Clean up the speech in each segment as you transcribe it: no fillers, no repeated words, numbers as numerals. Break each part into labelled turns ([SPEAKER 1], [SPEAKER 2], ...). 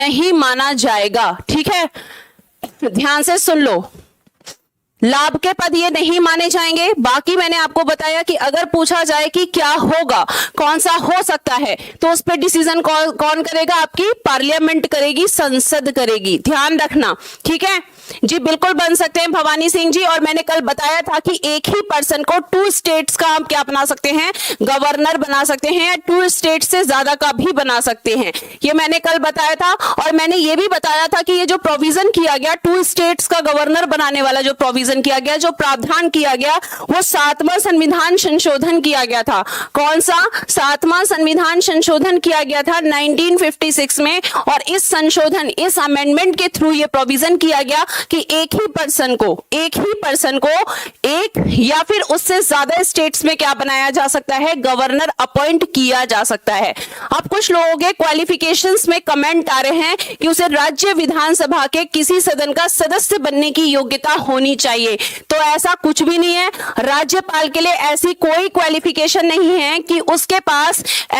[SPEAKER 1] नहीं माना जाएगा। ठीक है, ध्यान से सुन लो, लाभ के पद ये नहीं माने जाएंगे। बाकी मैंने आपको बताया कि अगर पूछा जाए कि क्या होगा, कौन सा हो सकता है, तो उस पर डिसीजन कौन करेगा? आपकी पार्लियामेंट करेगी, संसद करेगी। ध्यान रखना, ठीक है जी। बिल्कुल बन सकते हैं भवानी सिंह जी, और मैंने कल बताया था कि एक ही पर्सन को 2 स्टेट्स का हम क्या बना सकते हैं? गवर्नर बना सकते हैं, या 2 स्टेट से ज्यादा का भी बना सकते हैं। ये मैंने कल बताया था। और मैंने ये भी बताया था कि ये जो प्रोविजन किया गया 2 स्टेट्स का गवर्नर बनाने वाला, जो प्रोविजन किया गया, जो प्रावधान किया गया, वो 7वां संविधान संशोधन किया गया था। कौन सा? 7वां संविधान संशोधन किया गया था 1956 में। और इस संशोधन, इस अमेंडमेंट के थ्रू ये प्रोविजन किया गया कि एक ही पर्सन को एक या फिर उससे ज्यादा स्टेट्स में क्या बनाया जा सकता है? गवर्नर अपॉइंट किया जा सकता है। अब कुछ लोगों के क्वालिफिकेशंस में कमेंट आ रहे हैं कि उसे राज्य विधानसभा के किसी सदन का सदस्य बनने की योग्यता होनी चाहिए। तो ऐसा कुछ भी नहीं है। राज्यपाल के लिए ऐसी कोई क्वालिफिकेशन नहीं है कि उसके पास वो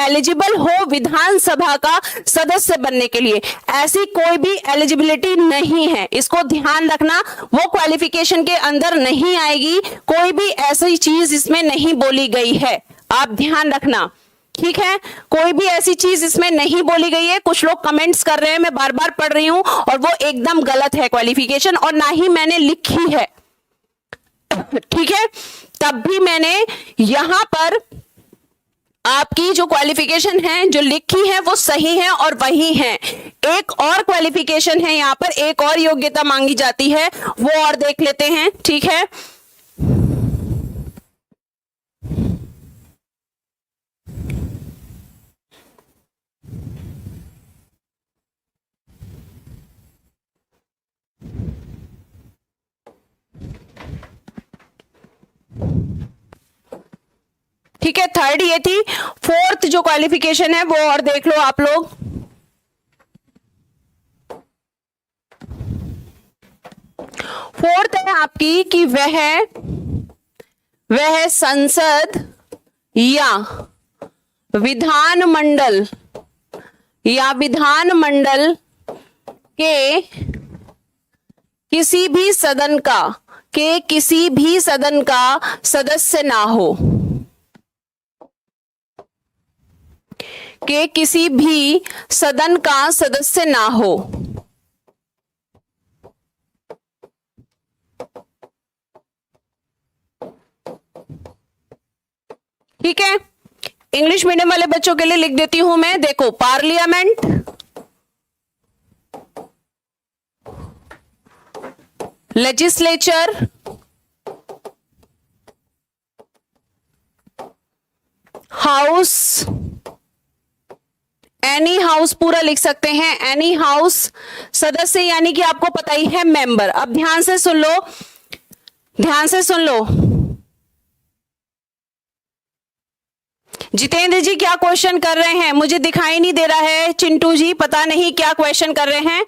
[SPEAKER 1] एलिजिबल हो विधानसभा का सदस्य बनने के लिए। ऐसी कोई भी एलिजिबिलिटी नहीं है, इसको ध्यान रखना। वो क्वालिफिकेशन के अंदर नहीं आएगी, कोई भी ऐसी चीज इसमें नहीं बोली गई है, आप ध्यान रखना। ठीक है, कोई भी ऐसी चीज इसमें नहीं बोली गई है। कुछ लोग कमेंट्स कर रहे हैं, मैं बार बार पढ़ रही हूं, और वो एकदम गलत है क्वालिफिकेशन, और ना ही मैंने लिखी है। ठीक है, तब भी मैंने यहां पर आपकी जो क्वालिफिकेशन है, जो लिखी है, वो सही है और वही है। एक और क्वालिफिकेशन है, यहां पर एक और योग्यता मांगी जाती है, वो और देख लेते हैं। ठीक है, ठीक है, 3rd ये थी। 4th जो क्वालिफिकेशन है वो और देख लो आप लोग। फोर्थ है आपकी कि वह संसद या विधानमंडल के किसी भी सदन का सदस्य ना हो, के किसी भी सदन का सदस्य ना हो। ठीक है, इंग्लिश मीडियम वाले बच्चों के लिए लिख देती हूं मैं। देखो, parliament, legislature, house, any house पूरा लिख सकते हैं, एनी हाउस, सदस्य यानी कि आपको पता ही है मेंबर। अब ध्यान से सुन लो, जितेंद्र जी क्या क्वेश्चन कर रहे हैं? मुझे दिखाई नहीं दे रहा है। चिंटू जी पता नहीं क्या क्वेश्चन कर रहे हैं।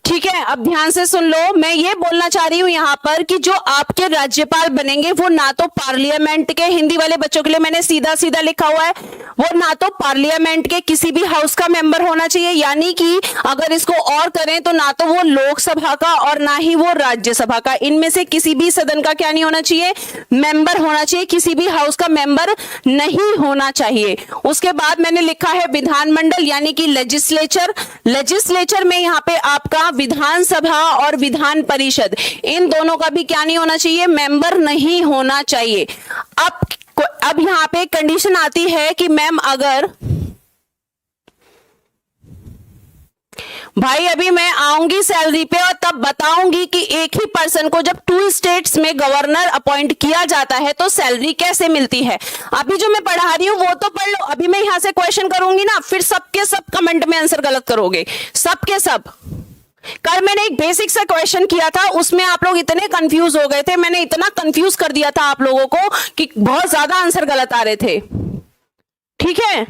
[SPEAKER 1] ठीक है, अब ध्यान से सुन लो। मैं ये बोलना चाह रही हूं यहां पर कि जो आपके राज्यपाल बनेंगे वो ना तो पार्लियामेंट के, हिंदी वाले बच्चों के लिए मैंने सीधा सीधा लिखा हुआ है, वो ना तो पार्लियामेंट के किसी भी हाउस का मेंबर होना चाहिए, यानी कि अगर इसको और करें तो ना तो वो लोकसभा का और ना ही वो राज्यसभा का, इनमें से किसी भी सदन का क्या नहीं होना चाहिए? मेंबर होना चाहिए, किसी भी हाउस का मेंबर नहीं होना चाहिए। उसके बाद मैंने लिखा है विधानमंडल यानी कि लेजिस्लेचर में यहाँ पे आपका विधानसभा और विधान परिषद, इन दोनों का भी क्या नहीं होना चाहिए? मेंबर नहीं होना चाहिए। अब यहां पे कंडीशन आती है कि मैम अगर भाई अभी मैं आऊंगी सैलरी पे और तब बताऊंगी कि एक ही पर्सन को जब 2 स्टेट्स में गवर्नर अपॉइंट किया जाता है तो सैलरी कैसे मिलती है। अभी जो मैं पढ़ा रही हूं वो तो पढ़ लो, अभी मैं यहां से क्वेश्चन करूंगी ना, फिर सबके सब कमेंट में आंसर गलत करोगे, सबके सब। कल मैंने एक बेसिक सा क्वेश्चन किया था, उसमें आप लोग इतने कंफ्यूज हो गए थे, मैंने इतना कंफ्यूज कर दिया था आप लोगों को कि बहुत ज्यादा आंसर गलत आ रहे थे। ठीक है,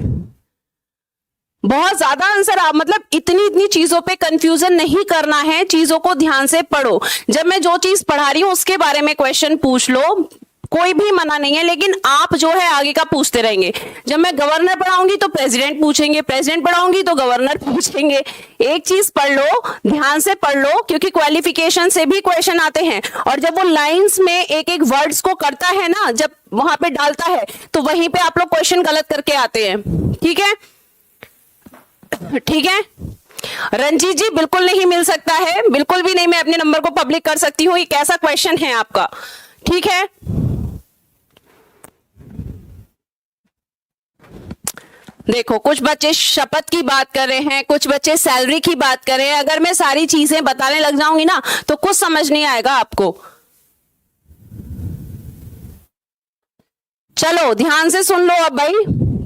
[SPEAKER 1] बहुत ज्यादा आंसर मतलब इतनी चीजों पे कंफ्यूजन नहीं करना है, चीजों को ध्यान से पढ़ो। जब मैं जो चीज पढ़ा रही हूं उसके बारे में क्वेश्चन पूछ लो, कोई भी मना नहीं है, लेकिन आप जो है आगे का पूछते रहेंगे। जब मैं गवर्नर पढ़ाऊंगी तो प्रेसिडेंट पूछेंगे, प्रेसिडेंट पढ़ाऊंगी तो गवर्नर पूछेंगे। एक चीज पढ़ लो, ध्यान से पढ़ लो, क्योंकि क्वालिफिकेशन से भी क्वेश्चन आते हैं, और जब वो लाइंस में एक एक वर्ड्स को करता है ना, जब वहां पे डालता है, तो वहीं पे आप लोग क्वेश्चन गलत करके आते हैं। ठीक है, ठीक है। रंजीत जी बिल्कुल नहीं मिल सकता है, बिल्कुल भी नहीं, मैं अपने नंबर को पब्लिक कर सकती हूँ। ये कैसा क्वेश्चन है आपका? ठीक है, देखो कुछ बच्चे शपथ की बात कर रहे हैं, कुछ बच्चे सैलरी की बात कर रहे हैं। अगर मैं सारी चीजें बताने लग जाऊंगी ना तो कुछ समझ नहीं आएगा आपको। चलो ध्यान से सुन लो अब भाई,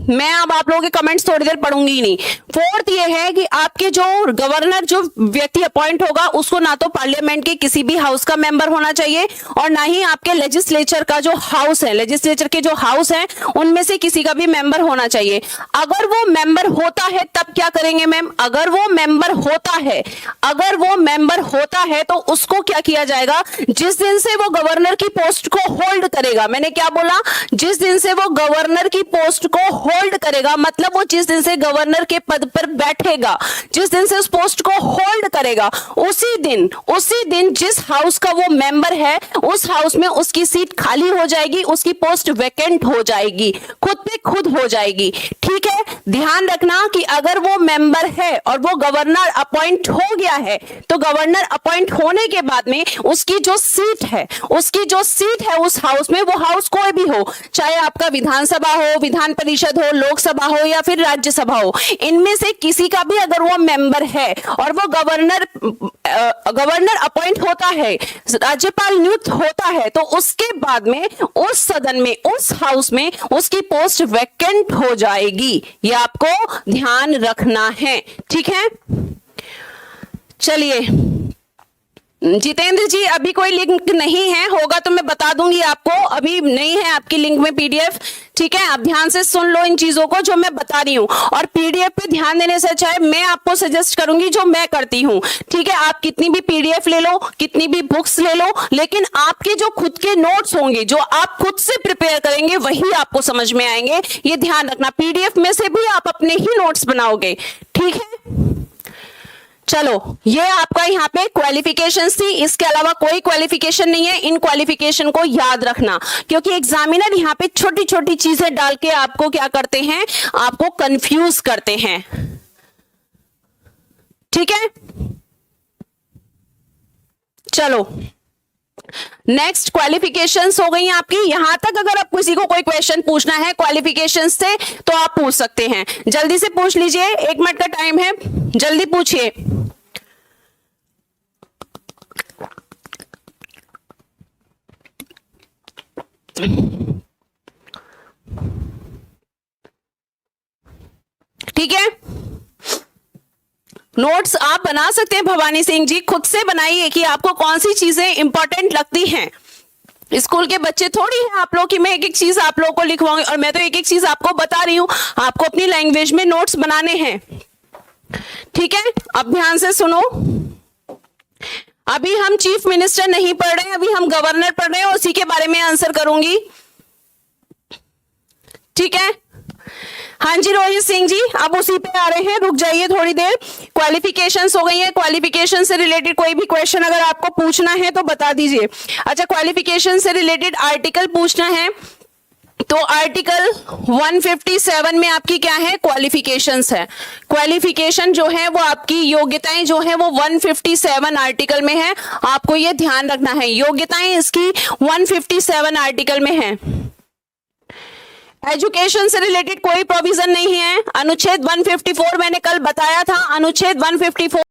[SPEAKER 1] मैं अब आप लोगों के कमेंट्स थोड़ी देर पढ़ूंगी ही नहीं। फोर्थ ये है कि आपके जो गवर्नर जो व्यक्ति अपॉइंट होगा उसको ना तो पार्लियामेंट के किसी भी हाउस का मेंबर होना चाहिए, और ना ही आपके लेजिस्लेचर का जो हाउस है, लेजिस्लेचर के जो हाउस है उनमें से किसी का भी मेंबर होना चाहिए। अगर वो मेंबर होता है तब क्या करेंगे मैम? अगर वो मेंबर होता है, अगर वो मेंबर होता है तो उसको क्या किया जाएगा? जिस दिन से वो गवर्नर की पोस्ट को होल्ड करेगा, मैंने क्या बोला? जिस दिन से वो गवर्नर की पोस्ट को होल्ड करेगा, मतलब वो जिस दिन से गवर्नर के पद पर बैठेगा, जिस दिन से उस पोस्ट को होल्ड करेगा, उसी दिन जिस हाउस का वो मेंबर है उस हाउस में उसकी सीट खाली हो जाएगी, उसकी पोस्ट वैकेंट हो जाएगी, खुद पे खुद हो जाएगी। ठीक है, ध्यान रखना कि अगर वो मेंबर है और वो गवर्नर अपॉइंट हो गया है तो गवर्नर अपॉइंट होने के बाद में उसकी जो सीट है, उस हाउस में, वो हाउस कोई भी हो, चाहे आपका विधानसभा हो, विधान परिषद हो, लोकसभा हो या फिर राज्यसभा हो, इनमें से किसी का भी अगर वो मेंबर है और वो गवर्नर अपॉइंट होता है, राज्यपाल नियुक्त होता है, तो उसके बाद में उस सदन में, उस हाउस में उसकी पोस्ट वैकेंट हो जाएगी। ये आपको ध्यान रखना है। ठीक है, चलिए जितेंद्र जी, अभी कोई लिंक नहीं है, होगा तो मैं बता दूंगी आपको, अभी नहीं है आपकी लिंक में पीडीएफ। ठीक है, आप ध्यान से सुन लो इन चीजों को जो मैं बता रही हूँ, और पीडीएफ पे ध्यान देने से अच्छा है मैं आपको सजेस्ट करूंगी जो मैं करती हूँ। ठीक है, आप कितनी भी पीडीएफ ले लो, कितनी भी बुक्स ले लो, लेकिन आपके जो खुद के नोट्स होंगे, जो आप खुद से प्रिपेयर करेंगे, वही आपको समझ में आएंगे। ये ध्यान रखना, पीडीएफ में से भी आप अपने ही नोट्स बनाओगे। ठीक है, चलो ये आपका यहाँ पे क्वालिफिकेशंस थी, इसके अलावा कोई क्वालिफिकेशन नहीं है। इन क्वालिफिकेशन को याद रखना, क्योंकि एग्जामिनर यहाँ पे छोटी छोटी चीजें डाल के आपको क्या करते हैं? आपको कंफ्यूज करते हैं। ठीक है, चलो नेक्स्ट क्वालिफिकेशंस हो गई आपकी। यहां तक अगर आप किसी को कोई क्वेश्चन पूछना है क्वालिफिकेशंस से तो आप पूछ सकते हैं, जल्दी से पूछ लीजिए, 1 मिनट का टाइम है, जल्दी पूछिए। ठीक है, नोट्स आप बना सकते हैं भवानी सिंह जी, खुद से बनाइए कि आपको कौन सी चीजें इंपॉर्टेंट लगती हैं। स्कूल के बच्चे थोड़ी हैं आप लोग कि मैं एक एक चीज आप लोगों को लिखवाऊंगी, और मैं तो एक एक चीज आपको बता रही हूं, आपको अपनी लैंग्वेज में नोट्स बनाने हैं। ठीक है, अब ध्यान से सुनो, अभी हम चीफ मिनिस्टर नहीं पढ़ रहे हैं, अभी हम गवर्नर पढ़ रहे हैं, उसी के बारे में आंसर करूंगी। ठीक है, हाँ जी रोहित सिंह जी, अब उसी पे आ रहे हैं, रुक जाइए थोड़ी देर। क्वालिफिकेशंस हो गई है, क्वालिफिकेशन से रिलेटेड कोई भी क्वेश्चन अगर आपको पूछना है तो बता दीजिए। अच्छा, क्वालिफिकेशन से रिलेटेड आर्टिकल पूछना है तो आर्टिकल 157 में आपकी क्या है? क्वालिफिकेशंस है। क्वालिफिकेशन जो है वो आपकी योग्यताएं जो है वो 157 आर्टिकल में है, आपको ये ध्यान रखना है, योग्यताएं इसकी 157 आर्टिकल में है। एजुकेशन से रिलेटेड कोई प्रोविजन नहीं है। अनुच्छेद 154 मैंने कल बताया था, अनुच्छेद 154